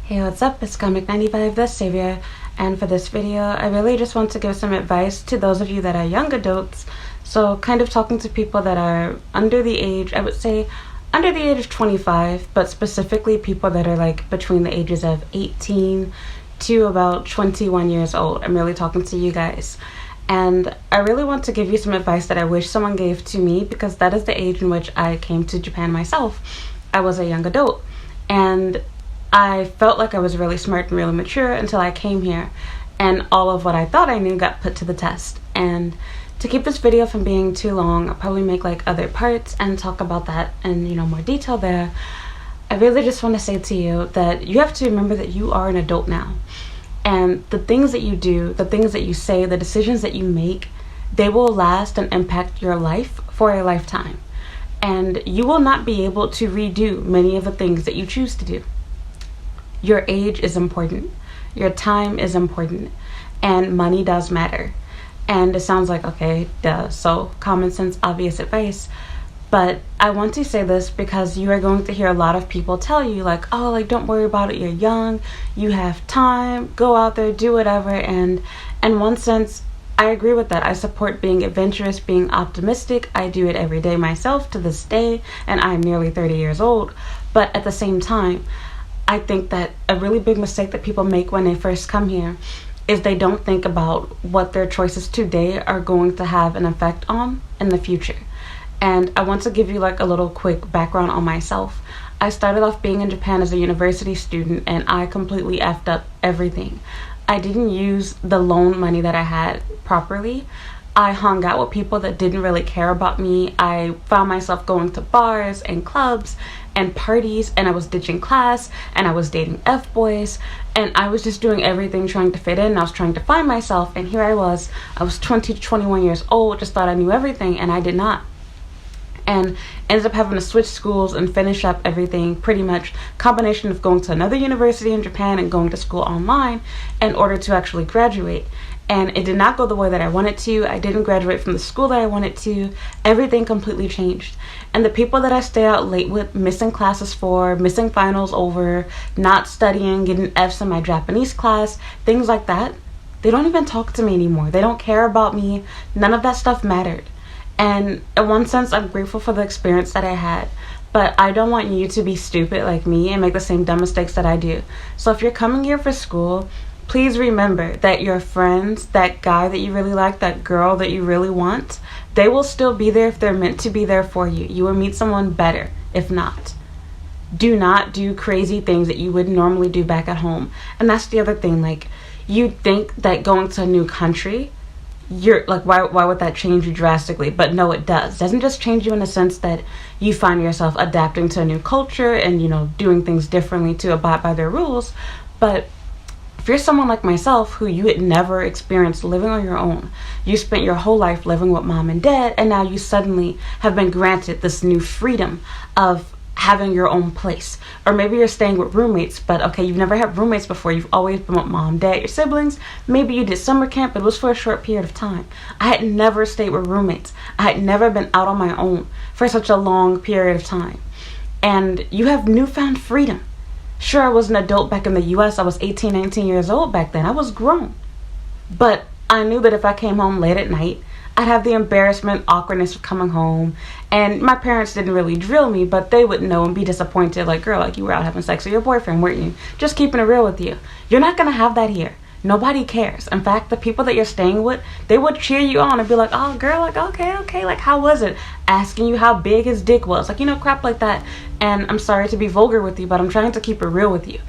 Hey, what's up? It's Comic95 the Savior, and for this video I really just want to give some advice to those of you that are young adults. So kind of talking to people that are under the age, I would say under the age of 25, but specifically people that are like between the ages of 18 to about 21 years old. I'm really talking to you guys. And I really want to give you some advice that I wish someone gave to me, because that is the age in which I came to Japan myself. I was a young adult, and I felt like I was really smart and really mature until I came here, and all of what I thought I knew got put to the test. And to keep this video from being too long, I'll probably make like other parts and talk about that in more detail there. I really just want to say to you that you have to remember that you are an adult now, and the things that you do, the things that you say, the decisions that you make, they will last and impact your life for a lifetime, and you will not be able to redo many of the things that you choose to do. Your age is important, your time is important, and money does matter. And it sounds like, okay, duh, so common sense, obvious advice. But I want to say this because you are going to hear a lot of people tell you like, oh, like don't worry about it, you're young, you have time, go out there, do whatever. And in one sense, I agree with that. I support being adventurous, being optimistic. I do it every day myself to this day, and I'm nearly 30 years old. But at the same time, I think that a really big mistake that people make when they first come here is they don't think about what their choices today are going to have an effect on in the future. And I want to give you like a little quick background on myself. I started off being in Japan as a university student, and I completely effed up everything. I didn't use the loan money that I had properly. I hung out with people that didn't really care about me. I found myself going to bars and clubs and parties, and I was ditching class, and I was dating F-boys, and I was just doing everything trying to fit in. I was trying to find myself, and here I was 20 to 21 years old, just thought I knew everything, and I did not. And ended up having to switch schools and finish up everything, pretty much combination of going to another university in Japan and going to school online in order to actually graduate. And it did not go the way that I wanted to. I didn't graduate from the school that I wanted to. Everything completely changed. And the people that I stay out late with, missing classes for, missing finals over, not studying, getting F's in my Japanese class, things like that, they don't even talk to me anymore. They don't care about me. None of that stuff mattered. And in one sense, I'm grateful for the experience that I had. But I don't want you to be stupid like me and make the same dumb mistakes that I do. So if you're coming here for school, please remember that your friends, that guy that you really like, that girl that you really want, they will still be there if they're meant to be there for you. You will meet someone better if not. Do not do crazy things that you would normally do back at home. And that's the other thing, like, you think that going to a new country, you're like, why would that change you drastically? But no, it does. It doesn't just change you in the sense that you find yourself adapting to a new culture and doing things differently to abide by their rules. But if you're someone like myself who you had never experienced living on your own, you spent your whole life living with mom and dad, and now you suddenly have been granted this new freedom of having your own place. Or maybe you're staying with roommates, but okay, you've never had roommates before. You've always been with mom, dad, your siblings. Maybe you did summer camp, but it was for a short period of time. I had never stayed with roommates. I had never been out on my own for such a long period of time. And you have newfound freedom. Sure, I was an adult back in the US. I was 18, 19 years old back then. I was grown. But I knew that if I came home late at night, I'd have the embarrassment, awkwardness of coming home. And my parents didn't really drill me, but they would know and be disappointed. Like, girl, like you were out having sex with your boyfriend, weren't you? Just keeping it real with you. You're not going to have that here. Nobody cares. In fact, the people that you're staying with, they would cheer you on and be like, oh, girl, like, okay, like, how was it? Asking you how big his dick was. Like, crap like that. And I'm sorry to be vulgar with you, but I'm trying to keep it real with you.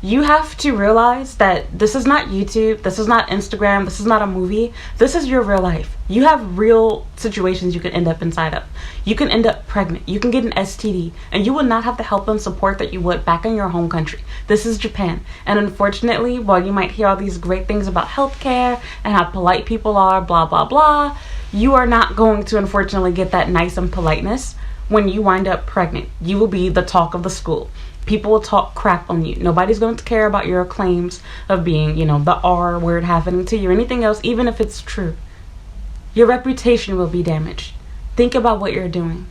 You have to realize that this is not YouTube, this is not Instagram, this is not a movie, this is your real life. You have real situations you can end up inside of. You can end up pregnant, you can get an STD, and you will not have the help and support that you would back in your home country. This is Japan, and unfortunately, while you might hear all these great things about healthcare and how polite people are, blah, blah, blah, you are not going to unfortunately get that nice and politeness when you wind up pregnant. You will be the talk of the school. People will talk crap on you. Nobody's going to care about your claims of being, the R word happening to you or anything else, even if it's true. Your reputation will be damaged. Think about what you're doing.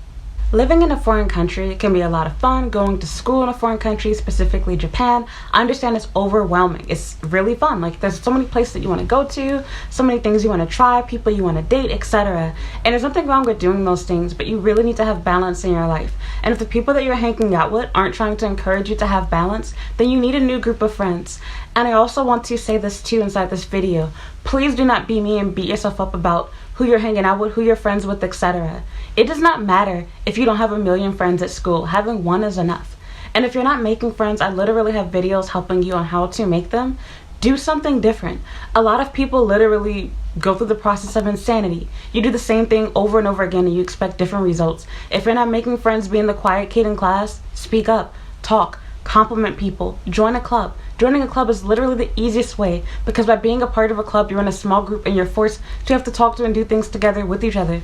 Living in a foreign country can be a lot of fun. Going to school in a foreign country, specifically Japan, I understand it's overwhelming. It's really fun. Like, there's so many places that you want to go to, so many things you want to try, people you want to date, etc. And there's nothing wrong with doing those things, but you really need to have balance in your life. And if the people that you're hanging out with aren't trying to encourage you to have balance, then you need a new group of friends. And I also want to say this too inside this video. Please do not be me and beat yourself up about who you're hanging out with, who you're friends with, etc. It does not matter if you don't have a million friends at school. Having one is enough. And if you're not making friends, I literally have videos helping you on how to make them. Do something different. A lot of people literally go through the process of insanity. You do the same thing over and over again and you expect different results. If you're not making friends, being the quiet kid in class, speak up, talk, compliment people, join a club. Joining a club is literally the easiest way, because by being a part of a club, you're in a small group and you're forced to have to talk to and do things together with each other.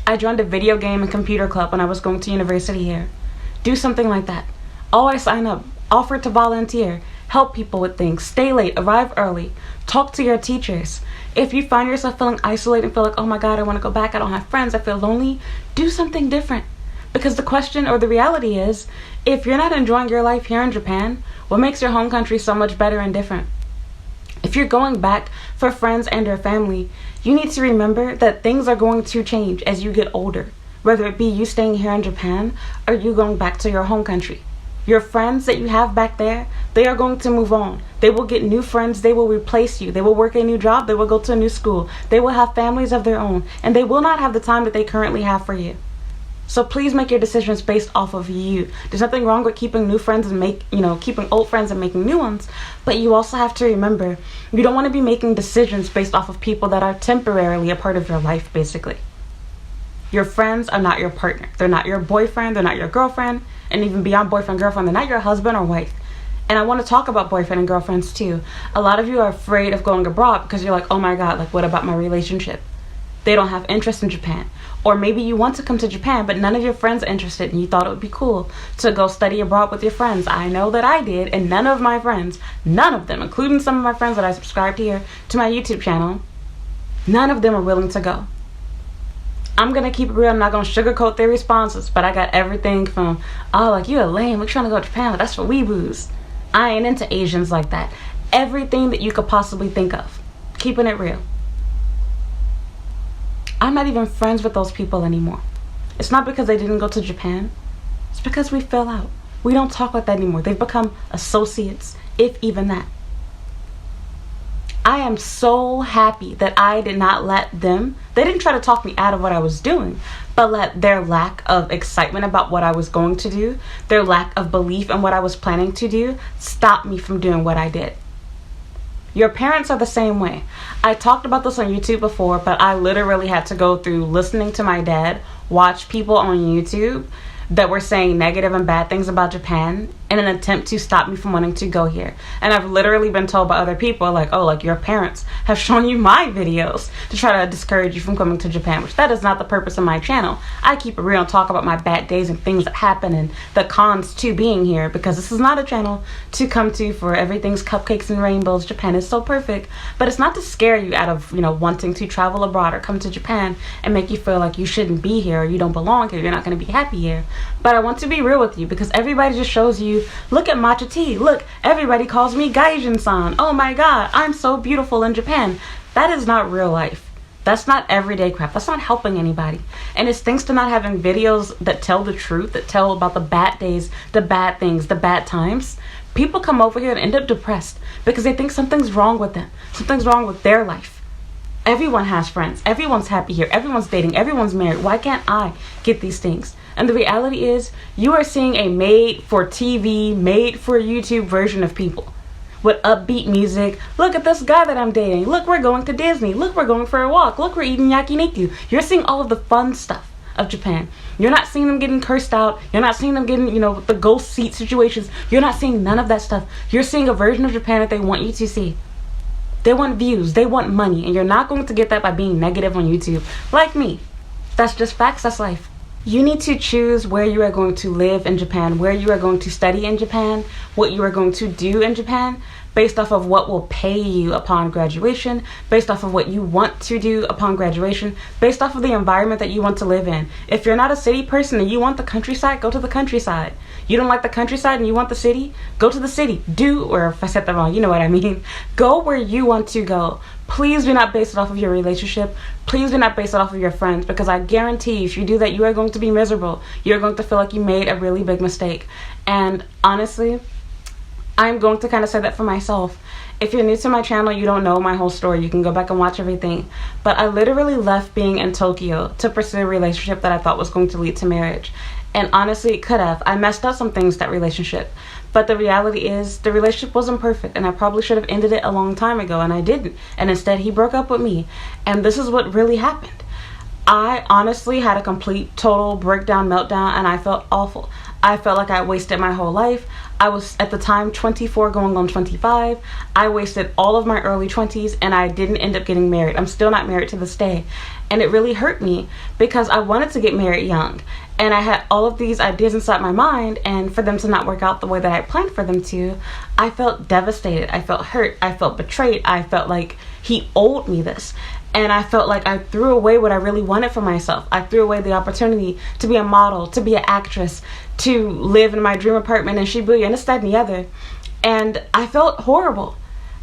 I joined a video game and computer club when I was going to university here. Do something like that. Always sign up, offer to volunteer, help people with things, stay late, arrive early, talk to your teachers. If you find yourself feeling isolated and feel like, oh my God, I want to go back, I don't have friends, I feel lonely, do something different. Because the question or the reality is, if you're not enjoying your life here in Japan, what makes your home country so much better and different? If you're going back for friends and your family, you need to remember that things are going to change as you get older, whether it be you staying here in Japan or you going back to your home country. Your friends that you have back there, they are going to move on. They will get new friends, they will replace you, they will work a new job, they will go to a new school, they will have families of their own, and they will not have the time that they currently have for you. So please make your decisions based off of you. There's nothing wrong with keeping new friends and keeping old friends and making new ones. But you also have to remember, you don't want to be making decisions based off of people that are temporarily a part of your life, basically. Your friends are not your partner. They're not your boyfriend. They're not your girlfriend. And even beyond boyfriend, girlfriend, they're not your husband or wife. And I want to talk about boyfriend and girlfriends too. A lot of you are afraid of going abroad because you're like, oh my God, like what about my relationship? They don't have interest in Japan. Or maybe you want to come to Japan, but none of your friends are interested and you thought it would be cool to go study abroad with your friends. I know that I did, and none of my friends, none of them, including some of my friends that I subscribed here to my YouTube channel, none of them are willing to go. I'm going to keep it real. I'm not going to sugarcoat their responses, but I got everything from, oh, like, you're lame. We're trying to go to Japan. That's for weeboos. I ain't into Asians like that. Everything that you could possibly think of. Keeping it real. I'm not even friends with those people anymore. It's not because they didn't go to Japan. It's because we fell out. We don't talk like that anymore. They've become associates, if even that. I am so happy that I did not let them, they didn't try to talk me out of what I was doing, but let their lack of excitement about what I was going to do, their lack of belief in what I was planning to do, stop me from doing what I did. Your parents are the same way. I talked about this on YouTube before, but I literally had to go through listening to my dad watch people on YouTube that were saying negative and bad things about Japan in an attempt to stop me from wanting to go here. And I've literally been told by other people, like, oh, like your parents have shown you my videos to try to discourage you from coming to Japan, which that is not the purpose of my channel. I keep it real and talk about my bad days and things that happen and the cons to being here, because this is not a channel to come to for everything's cupcakes and rainbows. Japan is so perfect, but it's not to scare you out of, wanting to travel abroad or come to Japan and make you feel like you shouldn't be here or you don't belong here, you're not going to be happy here. But I want to be real with you, because everybody just shows you, look at matcha tea, look, everybody calls me Gaijin-san, oh my God, I'm so beautiful in Japan. That is not real life. That's not everyday crap. That's not helping anybody. And it's thanks to not having videos that tell the truth, that tell about the bad days, the bad things, the bad times. People come over here and end up depressed because they think something's wrong with them. Something's wrong with their life. Everyone has friends. Everyone's happy here. Everyone's dating. Everyone's married. Why can't I get these things? And the reality is, you are seeing a made-for-TV, made-for-YouTube version of people with upbeat music. Look at this guy that I'm dating. Look, we're going to Disney. Look, we're going for a walk. Look, we're eating yakiniku. You're seeing all of the fun stuff of Japan. You're not seeing them getting cursed out. You're not seeing them getting, the ghost seat situations. You're not seeing none of that stuff. You're seeing a version of Japan that they want you to see. They want views. They want money. And you're not going to get that by being negative on YouTube. Like me. That's just facts. That's life. You need to choose where you are going to live in Japan, where you are going to study in Japan, what you are going to do in Japan, based off of what will pay you upon graduation, based off of what you want to do upon graduation, based off of the environment that you want to live in. If you're not a city person and you want the countryside, go to the countryside. You don't like the countryside and you want the city, go to the city. Or if I said that wrong, you know what I mean. Go where you want to go. Please do not base it off of your relationship. Please do not base it off of your friends, because I guarantee if you do that, you are going to be miserable. You're going to feel like you made a really big mistake. And honestly, I'm going to kind of say that for myself. If you're new to my channel, you don't know my whole story. You can go back and watch everything. But I literally left being in Tokyo to pursue a relationship that I thought was going to lead to marriage. And honestly, it could have. I messed up some things, that relationship. But the reality is, the relationship wasn't perfect, and I probably should have ended it a long time ago, and I didn't. And instead, he broke up with me. And this is what really happened. I honestly had a complete, total breakdown, meltdown, and I felt awful. I felt like I wasted my whole life. I was, at the time, 24 going on 25. I wasted all of my early 20s, and I didn't end up getting married. I'm still not married to this day. And it really hurt me, because I wanted to get married young. And I had all of these ideas inside my mind, and for them to not work out the way that I planned for them to, I felt devastated. I felt hurt. I felt betrayed. I felt like he owed me this. And I felt like I threw away what I really wanted for myself. I threw away the opportunity to be a model, to be an actress, to live in my dream apartment in Shibuya, and this, that, and the other. And I felt horrible.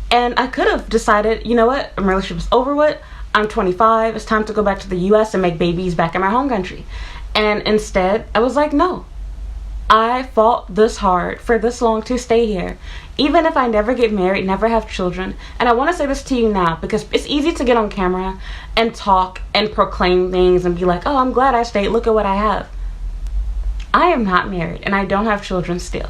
And I could have decided, you know what, my relationship is over with. I'm 25. It's time to go back to the US and make babies back in my home country. And instead, I was like, no. I fought this hard for this long to stay here. Even if I never get married, never have children. And I want to say this to you now, because it's easy to get on camera and talk and proclaim things and be like, oh, I'm glad I stayed. Look at what I have. I am not married, and I don't have children still.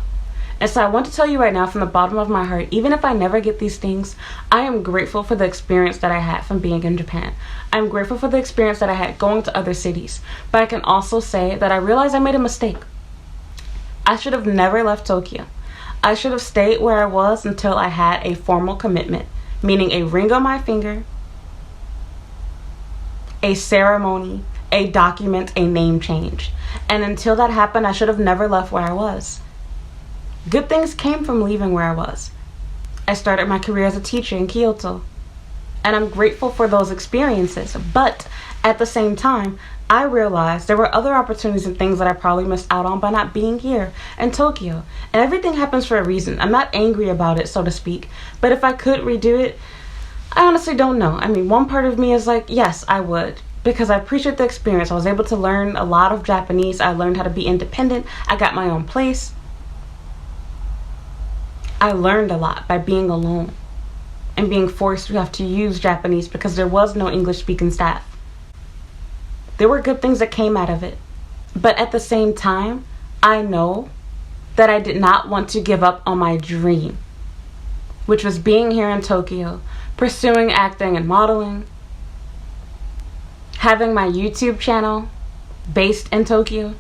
And so I want to tell you right now, from the bottom of my heart, even if I never get these things, I am grateful for the experience that I had from being in Japan. I'm grateful for the experience that I had going to other cities. But I can also say that I realized I made a mistake. I should have never left Tokyo. I should have stayed where I was until I had a formal commitment, meaning a ring on my finger, a ceremony, a document, a name change. And until that happened, I should have never left where I was. Good things came from leaving where I was. I started my career as a teacher in Kyoto, and I'm grateful for those experiences. But at the same time, I realized there were other opportunities and things that I probably missed out on by not being here in Tokyo. And everything happens for a reason. I'm not angry about it, so to speak. But if I could redo it, I honestly don't know. I mean, one part of me is like, yes, I would. Because I appreciate the experience. I was able to learn a lot of Japanese. I learned how to be independent. I got my own place. I learned a lot by being alone and being forced to have to use Japanese because there was no English speaking staff. There were good things that came out of it. But at the same time, I know that I did not want to give up on my dream, which was being here in Tokyo, pursuing acting and modeling, having my YouTube channel based in Tokyo,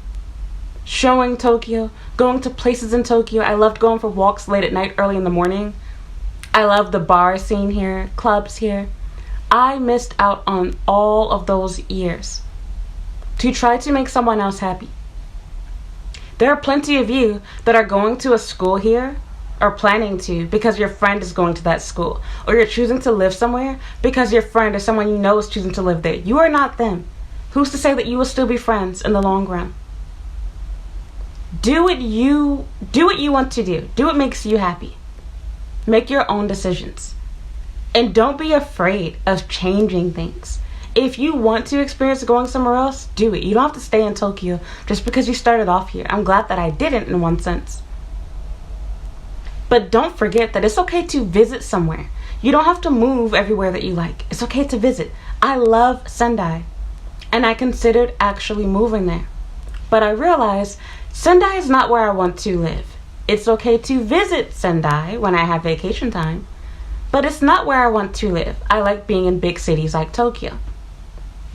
showing Tokyo, going to places in Tokyo. I loved going for walks late at night, early in the morning. I love the bar scene here, clubs here. I missed out on all of those years to try to make someone else happy. There are plenty of you that are going to a school here or planning to because your friend is going to that school, or you're choosing to live somewhere because your friend or someone you know is choosing to live there. You are not them. Who's to say that you will still be friends in the long run? Do what you want to do. Do what makes you happy. Make your own decisions. And don't be afraid of changing things. If you want to experience going somewhere else, do it. You don't have to stay in Tokyo just because you started off here. I'm glad that I didn't in one sense. But don't forget that it's okay to visit somewhere. You don't have to move everywhere that you like. It's okay to visit. I love Sendai, and I considered actually moving there. But I realized Sendai is not where I want to live. It's okay to visit Sendai when I have vacation time, but it's not where I want to live. I like being in big cities like Tokyo.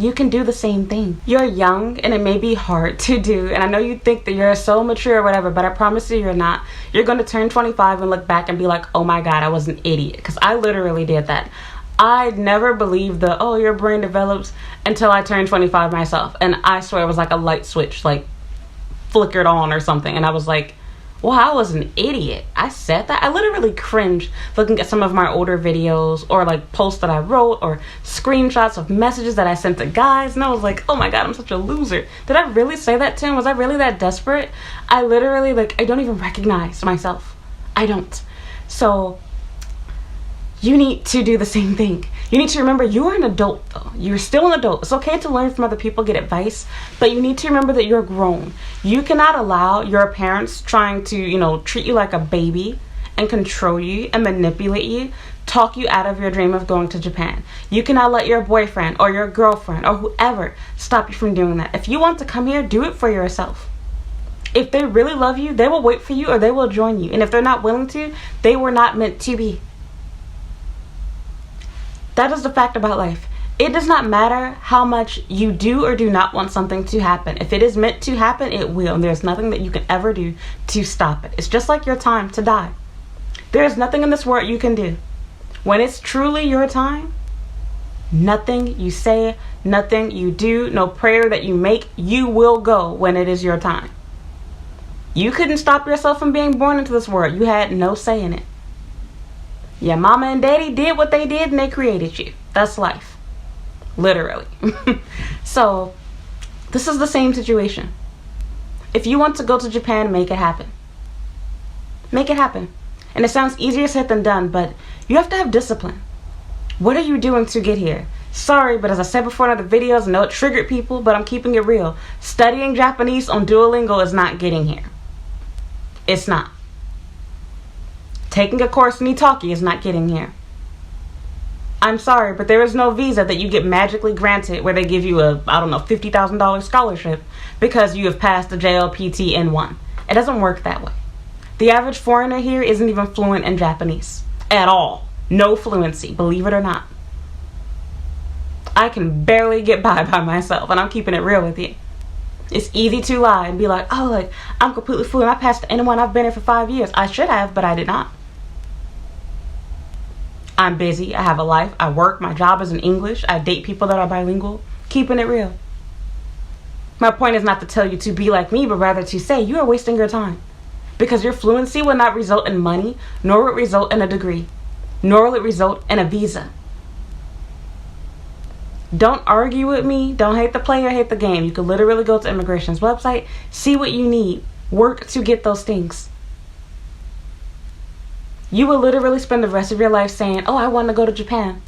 You can do the same thing. You're young and it may be hard to do, and I know you think that you're so mature or whatever, but I promise you you're not. You're going to turn 25 and look back and be like, oh my god, I was an idiot, because I literally did that. I never believed the, oh, your brain develops, until I turned 25 myself, and I swear it was like a light switch, like flickered on or something, and I was like, Wow, I was an idiot. I said that. I literally cringed looking at some of my older videos or like posts that I wrote or screenshots of messages that I sent to guys, and I was like, oh my god, I'm such a loser. Did I really say that to him? Was I really that desperate? I literally, like, I don't even recognize myself. I don't. So you need to do the same thing. You need to remember you're an adult though. You're still an adult. It's okay to learn from other people, get advice, but you need to remember that you're grown. You cannot allow your parents trying to, treat you like a baby and control you and manipulate you, talk you out of your dream of going to Japan. You cannot let your boyfriend or your girlfriend or whoever stop you from doing that. If you want to come here, do it for yourself. If they really love you, they will wait for you or they will join you. And if they're not willing to, they were not meant to be. That is the fact about life. It does not matter how much you do or do not want something to happen. If it is meant to happen, it will. And there's nothing that you can ever do to stop it. It's just like your time to die. There is nothing in this world you can do. When it's truly your time, nothing you say, nothing you do, no prayer that you make, you will go when it is your time. You couldn't stop yourself from being born into this world. You had no say in it. Your mama and daddy did what they did and they created you. That's life. Literally. So, this is the same situation. If you want to go to Japan, make it happen. Make it happen. And it sounds easier said than done, but you have to have discipline. What are you doing to get here? Sorry, but as I said before in other videos, I know it triggered people, but I'm keeping it real. Studying Japanese on Duolingo is not getting here. It's not. Taking a course in Italki is not getting here. I'm sorry, but there is no visa that you get magically granted where they give you a, $50,000 scholarship because you have passed the JLPT N1. It doesn't work that way. The average foreigner here isn't even fluent in Japanese. At all. No fluency, believe it or not. I can barely get by myself, and I'm keeping it real with you. It's easy to lie and be like, I'm completely fluent. I passed the N1. I've been here for 5 years. I should have, but I did not. I'm busy. I have a life. I work. My job is in English. I date people that are bilingual. Keeping it real. My point is not to tell you to be like me, but rather to say you are wasting your time. Because your fluency will not result in money, nor will it result in a degree, nor will it result in a visa. Don't argue with me. Don't hate the player, hate the game. You can literally go to immigration's website, see what you need, work to get those things. You will literally spend the rest of your life saying, I want to go to Japan.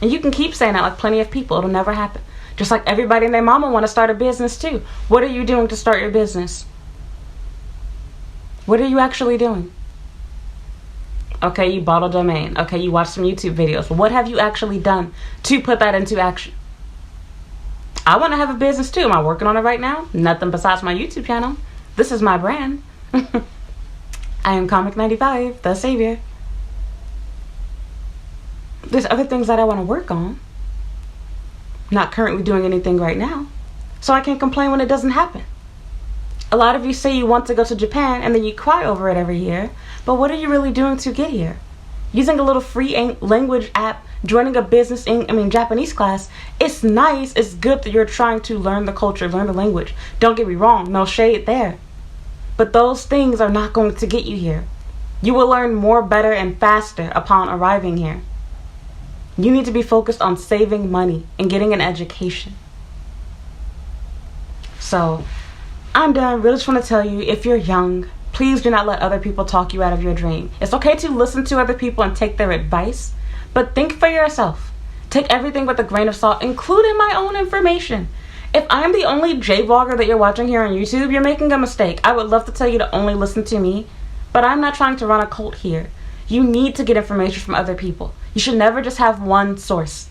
And you can keep saying that like plenty of people. It'll never happen. Just like everybody and their mama want to start a business too. What are you doing to start your business? What are you actually doing? Okay, you bought a domain. Okay, you watched some YouTube videos. But what have you actually done to put that into action? I want to have a business too. Am I working on it right now? Nothing besides my YouTube channel. This is my brand. I am Comic95, the savior. There's other things that I want to work on. Not currently doing anything right now. So I can't complain when it doesn't happen. A lot of you say you want to go to Japan and then you cry over it every year. But what are you really doing to get here? Using a little free language app, joining a Japanese class. It's nice. It's good that you're trying to learn the culture, learn the language. Don't get me wrong. No shade there. But those things are not going to get you here. You will learn more, better, and faster upon arriving here. You need to be focused on saving money and getting an education. So, I'm done. Really just want to tell you, if you're young, please do not let other people talk you out of your dream. It's okay to listen to other people and take their advice, but think for yourself. Take everything with a grain of salt, including my own information. If I'm the only J-vlogger that you're watching here on YouTube, you're making a mistake. I would love to tell you to only listen to me, but I'm not trying to run a cult here. You need to get information from other people. You should never just have one source.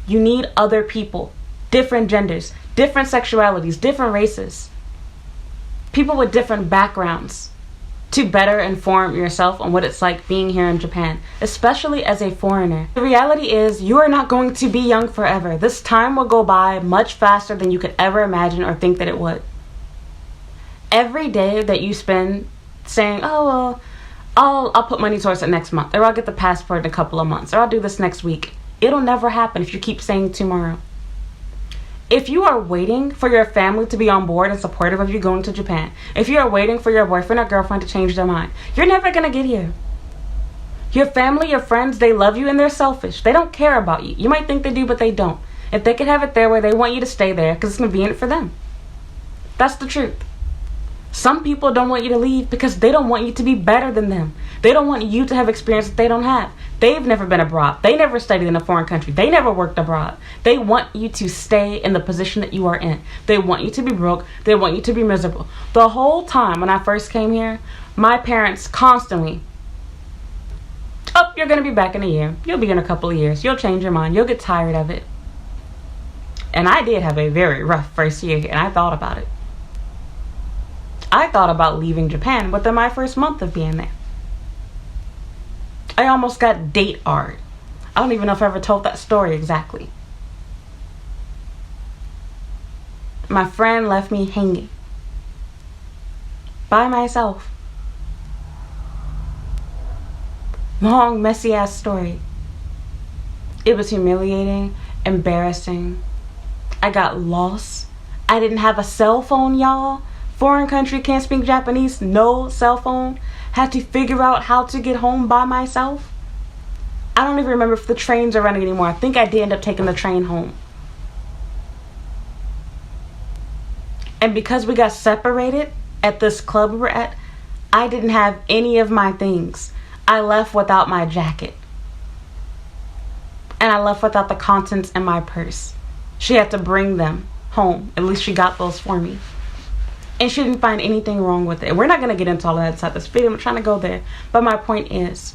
You need other people, different genders, different sexualities, different races, people with different backgrounds, to better inform yourself on what it's like being here in Japan, especially as a foreigner. The reality is you are not going to be young forever. This time will go by much faster than you could ever imagine or think that it would. Every day that you spend saying, I'll put money towards it next month, or I'll get the passport in a couple of months, or I'll do this next week, it'll never happen if you keep saying tomorrow. If you are waiting for your family to be on board and supportive of you going to Japan, if you are waiting for your boyfriend or girlfriend to change their mind, you're never going to get here. Your family, your friends, they love you and they're selfish. They don't care about you. You might think they do, but they don't. If they can have it their way, they want you to stay there because it's convenient for them. That's the truth. Some people don't want you to leave because they don't want you to be better than them. They don't want you to have experience that they don't have. They've never been abroad. They never studied in a foreign country. They never worked abroad. They want you to stay in the position that you are in. They want you to be broke. They want you to be miserable. The whole time when I first came here, my parents constantly, oh, you're going to be back in a year. You'll be in a couple of years. You'll change your mind. You'll get tired of it. And I did have a very rough first year, and I thought about it. I thought about leaving Japan within my first month of being there. I almost got date-arred. I don't even know if I ever told that story exactly. My friend left me hanging. By myself. Long, messy-ass story. It was humiliating, embarrassing. I got lost. I didn't have a cell phone, y'all. Foreign country, can't speak Japanese, no cell phone. Had to figure out how to get home by myself. I don't even remember if the trains are running anymore. I think I did end up taking the train home. And because we got separated at this club we were at, I didn't have any of my things. I left without my jacket. And I left without the contents in my purse. She had to bring them home. At least she got those for me. And she didn't find anything wrong with it. We're not going to get into all of that inside this video. I'm trying to go there. But my point is,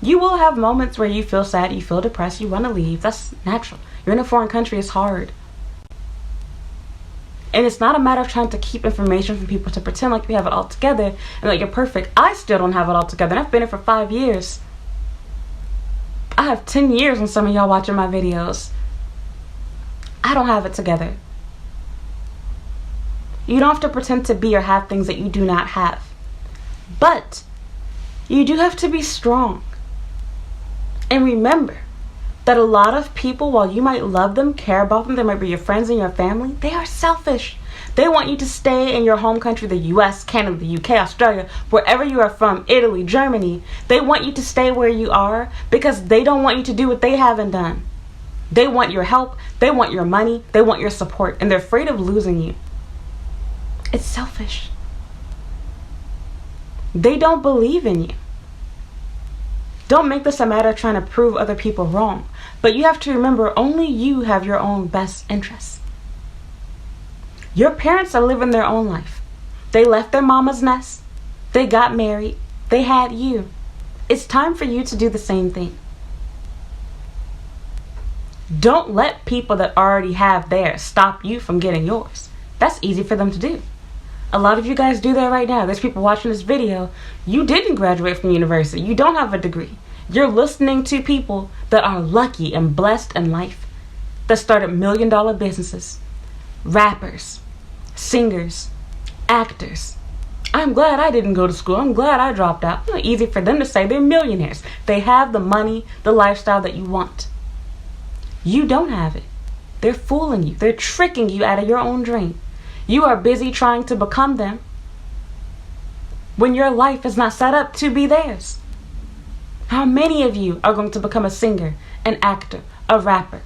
you will have moments where you feel sad, you feel depressed, you want to leave. That's natural. You're in a foreign country. It's hard. And it's not a matter of trying to keep information from people to pretend like you have it all together and that you're perfect. I still don't have it all together. And I've been here for 5 years. I have 10 years on some of y'all watching my videos. I don't have it together. You don't have to pretend to be or have things that you do not have. But you do have to be strong. And remember that a lot of people, while you might love them, care about them, they might be your friends and your family, they are selfish. They want you to stay in your home country, the US, Canada, the UK, Australia, wherever you are from, Italy, Germany. They want you to stay where you are because they don't want you to do what they haven't done. They want your help, they want your money, they want your support, and they're afraid of losing you. It's selfish. They don't believe in you. Don't make this a matter of trying to prove other people wrong. But you have to remember, only you have your own best interests. Your parents are living their own life. They left their mama's nest. They got married. They had you. It's time for you to do the same thing. Don't let people that already have theirs stop you from getting yours. That's easy for them to do. A lot of you guys do that right now. There's people watching this video. You didn't graduate from university. You don't have a degree. You're listening to people that are lucky and blessed in life, that started $1 million businesses. Rappers, singers, actors. I'm glad I didn't go to school. I'm glad I dropped out. It's not easy for them to say they're millionaires. They have the money, the lifestyle that you want. You don't have it. They're fooling you. They're tricking you out of your own dream. You are busy trying to become them when your life is not set up to be theirs. How many of you are going to become a singer, an actor, a rapper,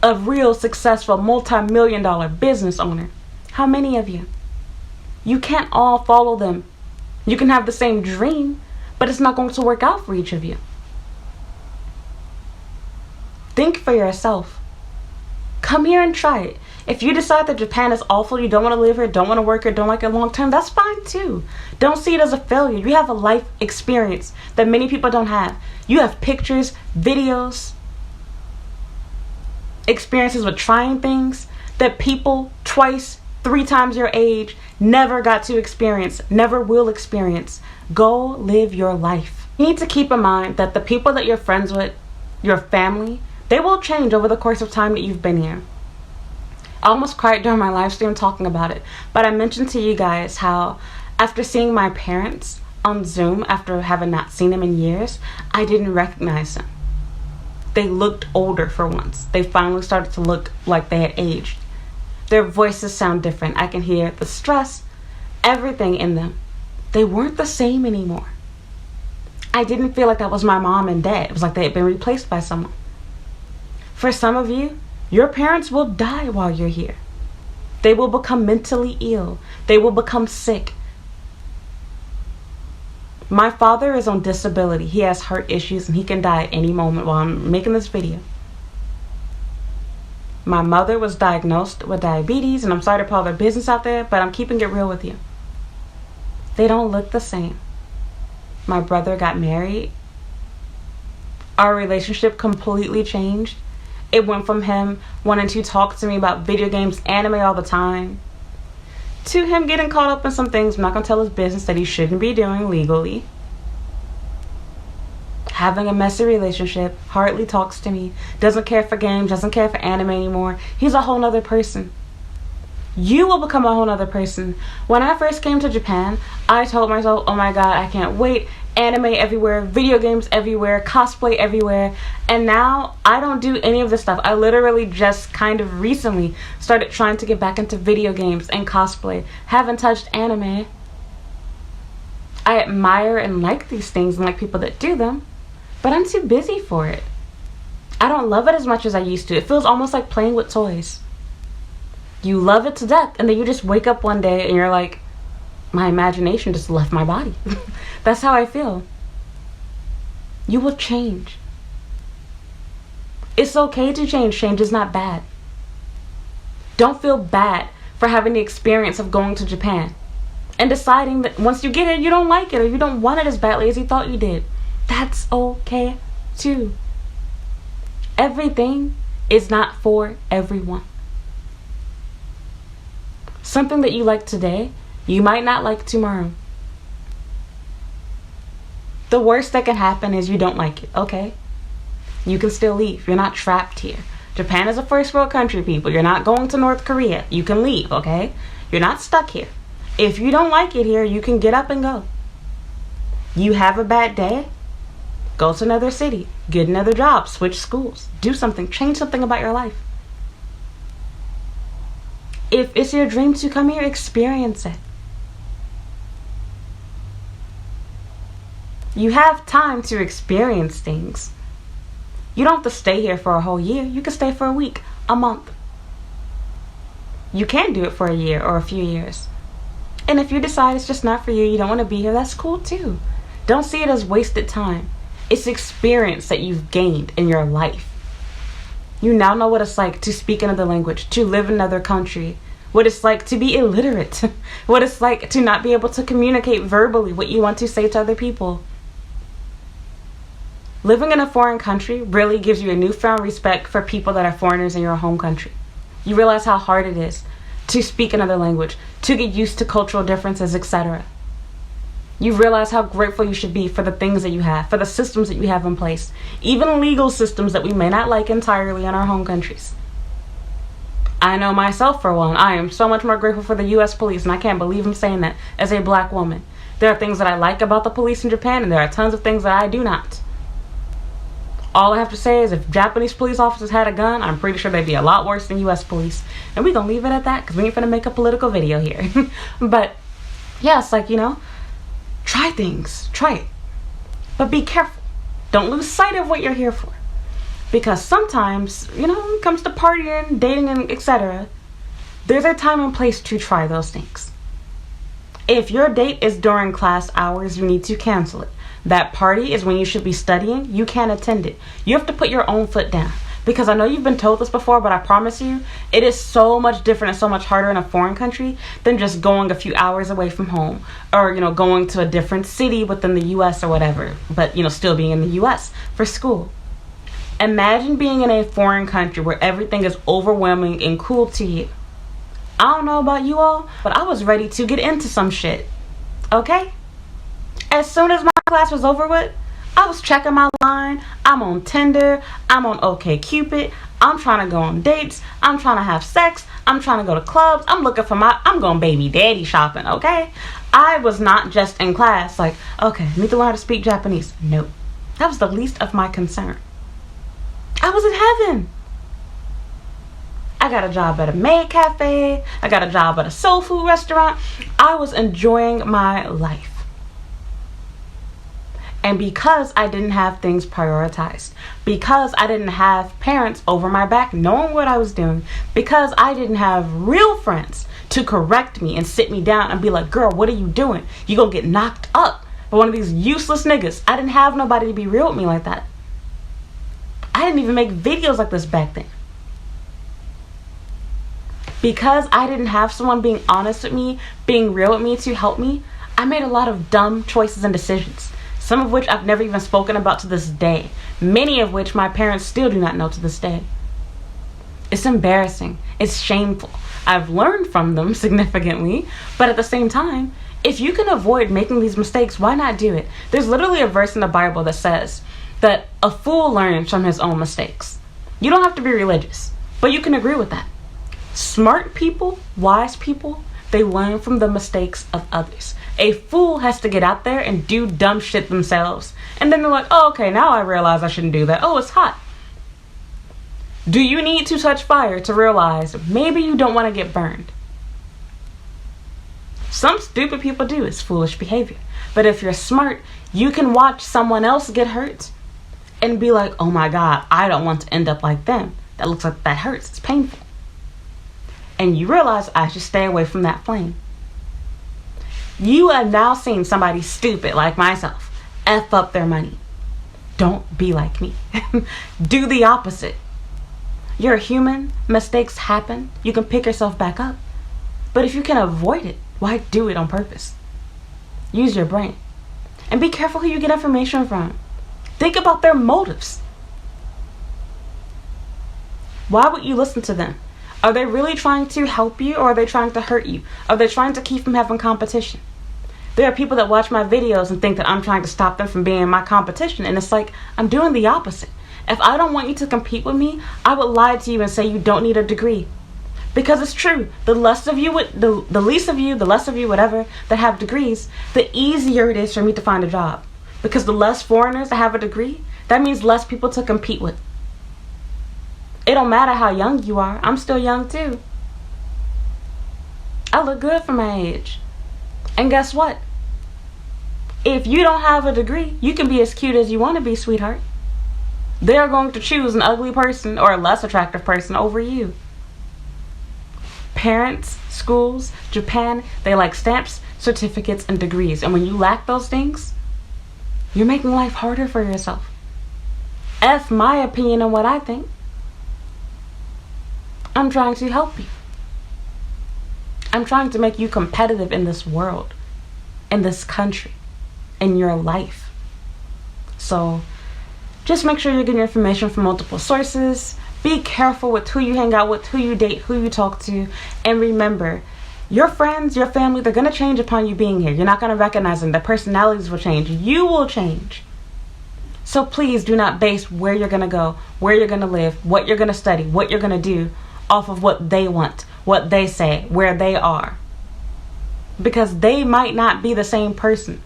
a real successful multi-million-dollar business owner? How many of you? You can't all follow them. You can have the same dream, but it's not going to work out for each of you. Think for yourself. Come here and try it. If you decide that Japan is awful, you don't want to live here, don't want to work here, don't like it long term, that's fine too. Don't see it as a failure. You have a life experience that many people don't have. You have pictures, videos, experiences with trying things that people twice, 3 times your age never got to experience, never will experience. Go live your life. You need to keep in mind that the people that you're friends with, your family, they will change over the course of time that you've been here. I almost cried during my live stream talking about it, but I mentioned to you guys how after seeing my parents on Zoom, after having not seen them in years, I didn't recognize them. They looked older for once. They finally started to look like they had aged. Their voices sound different. I can hear the stress, everything in them. They weren't the same anymore. I didn't feel like that was my mom and dad. It was like they had been replaced by someone. For some of you, your parents will die while you're here. They will become mentally ill. They will become sick. My father is on disability. He has heart issues and he can die at any moment while I'm making this video. My mother was diagnosed with diabetes, and I'm sorry to put all their business out there, but I'm keeping it real with you. They don't look the same. My brother got married. Our relationship completely changed. It went from him wanting to talk to me about video games, anime all the time, to him getting caught up in some things I'm not going to tell his business that he shouldn't be doing legally. Having a messy relationship, hardly talks to me, doesn't care for games, doesn't care for anime anymore. He's a whole nother person. You will become a whole nother person. When I first came to Japan, I told myself, oh my god, I can't wait. Anime everywhere, video games everywhere, cosplay everywhere. And now I don't do any of this stuff. I literally just kind of recently started trying to get back into video games and cosplay. Haven't touched anime. I admire and like these things and like people that do them, but I'm too busy for it. I don't love it as much as I used to. It feels almost like playing with toys. You love it to death, and then you just wake up one day and you're like, my imagination just left my body. That's how I feel. You will change. It's okay to change. Change is not bad. Don't feel bad for having the experience of going to Japan and deciding that once you get here, you don't like it or you don't want it as badly as you thought you did. That's okay too. Everything is not for everyone. Something that you like today, you might not like tomorrow. The worst that can happen is you don't like it, okay? You can still leave. You're not trapped here. Japan is a first world country, people. You're not going to North Korea. You can leave, okay? You're not stuck here. If you don't like it here, you can get up and go. You have a bad day, go to another city, get another job, switch schools, do something, change something about your life. If it's your dream to come here, experience it. You have time to experience things. You don't have to stay here for a whole year. You can stay for a week, a month. You can do it for a year or a few years. And if you decide it's just not for you, you don't want to be here, that's cool too. Don't see it as wasted time. It's experience that you've gained in your life. You now know what it's like to speak another language, to live in another country, what it's like to be illiterate, what it's like to not be able to communicate verbally what you want to say to other people. Living in a foreign country really gives you a newfound respect for people that are foreigners in your home country. You realize how hard it is to speak another language, to get used to cultural differences, etc. You realize how grateful you should be for the things that you have, for the systems that you have in place, even legal systems that we may not like entirely in our home countries. I know myself, for one, I am so much more grateful for the U.S. police, and I can't believe I'm saying that as a black woman. There are things that I like about the police in Japan, and there are tons of things that I do not. All I have to say is if Japanese police officers had a gun, I'm pretty sure they'd be a lot worse than U.S. police. And we're going to leave it at that because we ain't finna make a political video here. But, yeah, it's like, try things. Try it. But be careful. Don't lose sight of what you're here for. Because sometimes, when it comes to partying, dating, and etc., there's a time and place to try those things. If your date is during class hours, you need to cancel it. That party is when you should be studying. You can't attend it. You have to put your own foot down. Because I know you've been told this before, but I promise you, it is so much different and so much harder in a foreign country than just going a few hours away from home. Or, going to a different city within the U.S. or whatever. But, still being in the U.S. for school. Imagine being in a foreign country where everything is overwhelming and cool to you. I don't know about you all, but I was ready to get into some shit. Okay? As soon as my class was over with, I was checking my line. I'm on Tinder. I'm on OkCupid. I'm trying to go on dates. I'm trying to have sex. I'm trying to go to clubs. I'm going baby daddy shopping, okay? I was not just in class like, okay, I need to learn how to speak Japanese. Nope. That was the least of my concern. I was in heaven. I got a job at a maid cafe. I got a job at a soul food restaurant. I was enjoying my life. And because I didn't have things prioritized, because I didn't have parents over my back knowing what I was doing, because I didn't have real friends to correct me and sit me down and be like, girl, what are you doing? You gonna get knocked up by one of these useless niggas. I didn't have nobody to be real with me like that. I didn't even make videos like this back then. Because I didn't have someone being honest with me, being real with me to help me, I made a lot of dumb choices and decisions. Some of which I've never even spoken about to this day. Many of which my parents still do not know to this day. It's embarrassing. It's shameful. I've learned from them significantly, but at the same time, if you can avoid making these mistakes, why not do it? There's literally a verse in the Bible that says that a fool learns from his own mistakes. You don't have to be religious, but you can agree with that. Smart people, wise people, they learn from the mistakes of others. A fool has to get out there and do dumb shit themselves. And then they're like, oh, okay, now I realize I shouldn't do that. Oh, it's hot. Do you need to touch fire to realize maybe you don't want to get burned? Some stupid people do. It's foolish behavior. But if you're smart, you can watch someone else get hurt and be like, oh my God, I don't want to end up like them. That looks like that hurts. It's painful. And you realize I should stay away from that flame. You have now seen somebody stupid like myself F up their money. Don't be like me. Do the opposite. You're a human. Mistakes happen. You can pick yourself back up. But if you can avoid it, why do it on purpose? Use your brain. And be careful who you get information from. Think about their motives. Why would you listen to them? Are they really trying to help you, or are they trying to hurt you? Are they trying to keep from having competition? There are people that watch my videos and think that I'm trying to stop them from being in my competition, and it's like, I'm doing the opposite. If I don't want you to compete with me, I would lie to you and say you don't need a degree. Because it's true. The less of you, the least of you, the less of you, whatever, that have degrees, the easier it is for me to find a job. Because the less foreigners that have a degree, that means less people to compete with. It don't matter how young you are. I'm still young too. I look good for my age. And guess what? If you don't have a degree, you can be as cute as you want to be, sweetheart. They're going to choose an ugly person or a less attractive person over you. Parents, schools, Japan, they like stamps, certificates, and degrees. And when you lack those things, you're making life harder for yourself. F my opinion on what I think. I'm trying to help you. I'm trying to make you competitive in this world, in this country, in your life. So just make sure you're getting your information from multiple sources. Be careful with who you hang out with, who you date, who you talk to. And remember, your friends, your family, they're going to change upon you being here. You're not going to recognize them. Their personalities will change. You will change. So please do not base where you're going to go, where you're going to live, what you're going to study, what you're going to do off of what they want, what they say, where they are. Because they might not be the same person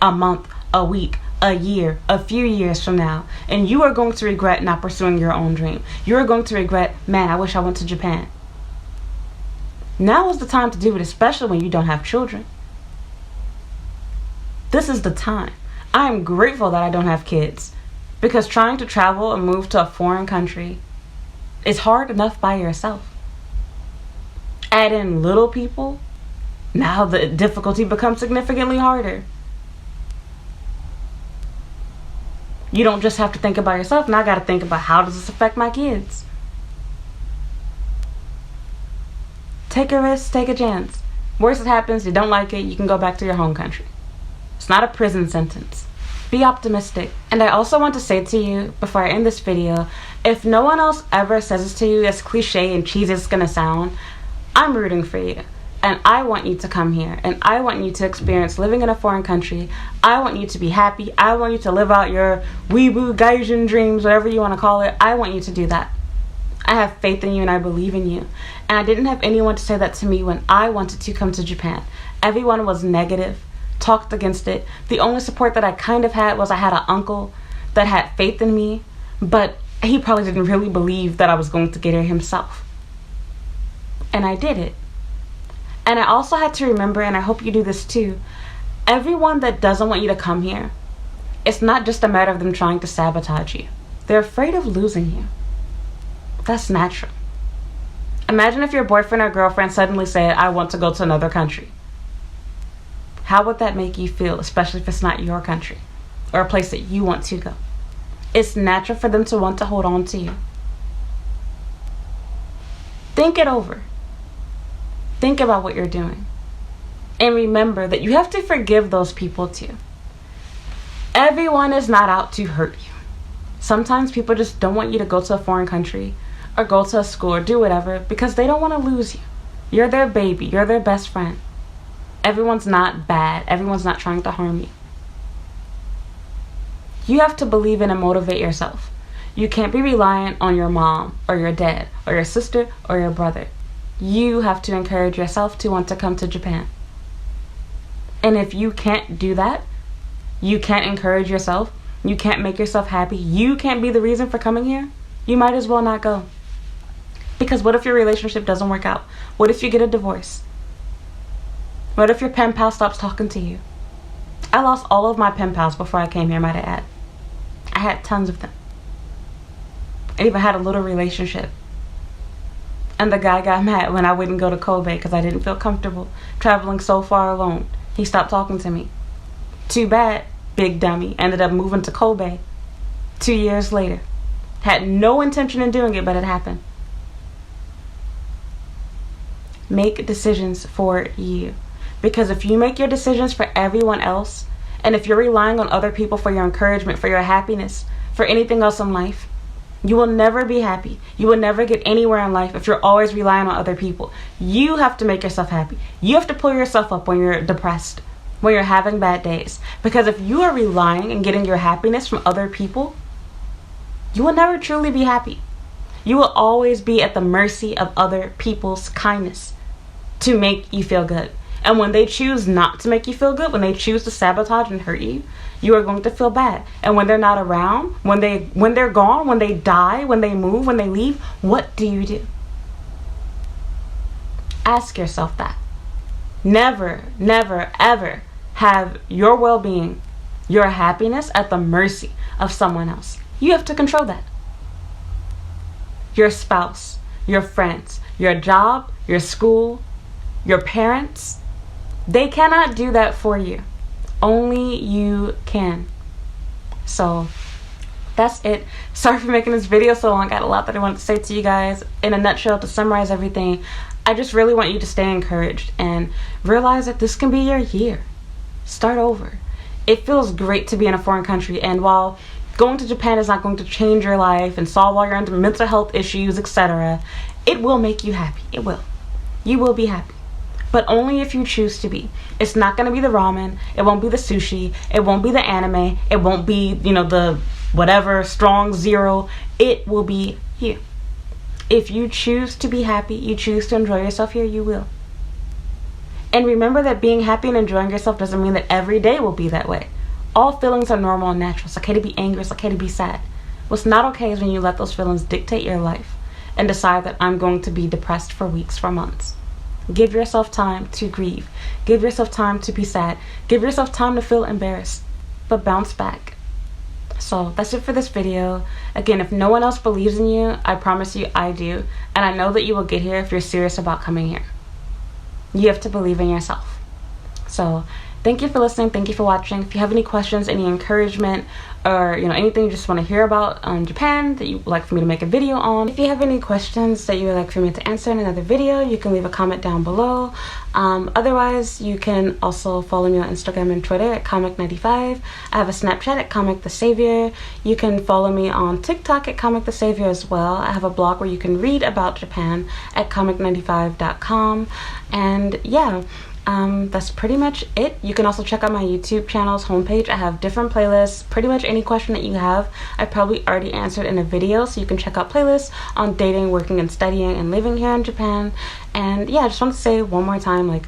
a month, a week, a year, a few years from now. And you are going to regret not pursuing your own dream. You are going to regret, man, I wish I went to Japan. Now is the time to do it, especially when you don't have children. This is the time. I am grateful that I don't have kids, because trying to travel and move to a foreign country is hard enough by yourself. Add in little people, now the difficulty becomes significantly harder. You don't just have to think about yourself, now I got to think about how does this affect my kids. Take a risk, take a chance. Worst that happens, you don't like it, you can go back to your home country. It's not a prison sentence. Be optimistic. And I also want to say to you, before I end this video, if no one else ever says this to you, as cliche and cheesy as it's gonna sound, I'm rooting for you. And I want you to come here. And I want you to experience living in a foreign country. I want you to be happy. I want you to live out your weeboo gaijin dreams, whatever you want to call it. I want you to do that. I have faith in you and I believe in you. And I didn't have anyone to say that to me when I wanted to come to Japan. Everyone was negative, talked against it. The only support that I kind of had was I had an uncle that had faith in me, but And he probably didn't really believe that I was going to get here himself. And I did it. And I also had to remember, and I hope you do this too, everyone that doesn't want you to come here, it's not just a matter of them trying to sabotage you. They're afraid of losing you. That's natural. Imagine if your boyfriend or girlfriend suddenly said, I want to go to another country. How would that make you feel, especially if it's not your country or a place that you want to go? It's natural for them to want to hold on to you. Think it over. Think about what you're doing. And remember that you have to forgive those people too. Everyone is not out to hurt you. Sometimes people just don't want you to go to a foreign country or go to a school or do whatever because they don't want to lose you. You're their baby. You're their best friend. Everyone's not bad. Everyone's not trying to harm you. You have to believe in and motivate yourself. You can't be reliant on your mom or your dad or your sister or your brother. You have to encourage yourself to want to come to Japan. And if you can't do that, you can't encourage yourself, you can't make yourself happy, you can't be the reason for coming here, you might as well not go. Because what if your relationship doesn't work out? What if you get a divorce? What if your pen pal stops talking to you? I lost all of my pen pals before I came here, might I add. I had tons of them. I even had a little relationship. And the guy got mad when I wouldn't go to Kobe because I didn't feel comfortable traveling so far alone. He stopped talking to me. Too bad, big dummy. Ended up moving to Kobe 2 years later. Had no intention in doing it, but it happened. Make decisions for you. Because if you make your decisions for everyone else, and if you're relying on other people for your encouragement, for your happiness, for anything else in life, you will never be happy. You will never get anywhere in life if you're always relying on other people. You have to make yourself happy. You have to pull yourself up when you're depressed, when you're having bad days. Because if you are relying and getting your happiness from other people, you will never truly be happy. You will always be at the mercy of other people's kindness to make you feel good. And when they choose not to make you feel good, when they choose to sabotage and hurt you, you are going to feel bad. And when they're not around, when they're gone, when they die, when they move, when they leave, what do you do? Ask yourself that. Never, never, ever have your well-being, your happiness at the mercy of someone else. You have to control that. Your spouse, your friends, your job, your school, your parents, they cannot do that for you. Only you can. So that's it. Sorry for making this video so long. I had a lot that I wanted to say to you guys. In a nutshell, to summarize everything, I just really want you to stay encouraged and realize that this can be your year. Start over. It feels great to be in a foreign country, and while going to Japan is not going to change your life and solve all your mental health issues, etc., it will make you happy. It will. You will be happy. But only if you choose to be. It's not going to be the ramen. It won't be the sushi. It won't be the anime. It won't be, the whatever strong zero. It will be you. If you choose to be happy, you choose to enjoy yourself here, you will. And remember that being happy and enjoying yourself doesn't mean that every day will be that way. All feelings are normal and natural. It's okay to be angry. It's okay to be sad. What's not okay is when you let those feelings dictate your life and decide that I'm going to be depressed for weeks, for months. Give yourself time to grieve. Give yourself time to be sad. Give yourself time to feel embarrassed. But bounce back. So that's it for this video. Again, if no one else believes in you, I promise you I do. And I know that you will get here if you're serious about coming here. You have to believe in yourself. So thank you for listening. Thank you for watching. If you have any questions, any encouragement, or anything you just want to hear about Japan that you would like for me to make a video on. If you have any questions that you would like for me to answer in another video, you can leave a comment down below. Otherwise, you can also follow me on Instagram and Twitter at Comic95. I have a Snapchat at Comic the Savior. You can follow me on TikTok at Comic the Savior as well. I have a blog where you can read about Japan at comic95.com. And yeah, that's pretty much it. You can also check out my YouTube channel's homepage. I have different playlists. Pretty much any question that you have, I probably already answered in a video, so you can check out playlists on dating, working, and studying, and living here in Japan. And yeah, I just want to say one more time,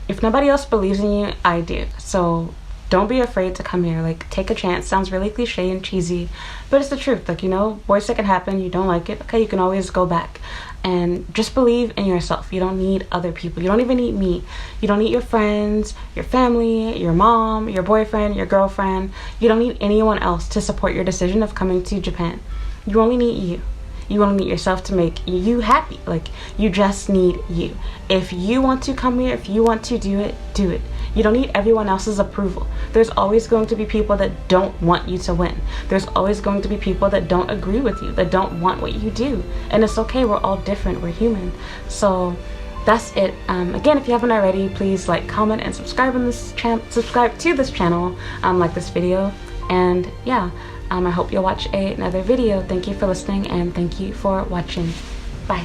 if nobody else believes in you, I do. So don't be afraid to come here. Like, take a chance. Sounds really cliche and cheesy, but it's the truth. Like, you know, worst that can happen, you don't like it, okay, you can always go back. And just believe in yourself. You don't need other people. You don't even need me. You don't need your friends, your family, your mom, your boyfriend, your girlfriend. You don't need anyone else to support your decision of coming to Japan. You only need you. You only need yourself to make you happy. Like, you just need you. If you want to come here, if you want to do it, do it. You don't need everyone else's approval. There's always going to be people that don't want you to win. There's always going to be people that don't agree with you, that don't want what you do. And it's okay, we're all different, we're human. So that's it. Again, if you haven't already, please like, comment, and subscribe to this channel, like this video. And yeah, I hope you'll watch another video. Thank you for listening, and thank you for watching. Bye.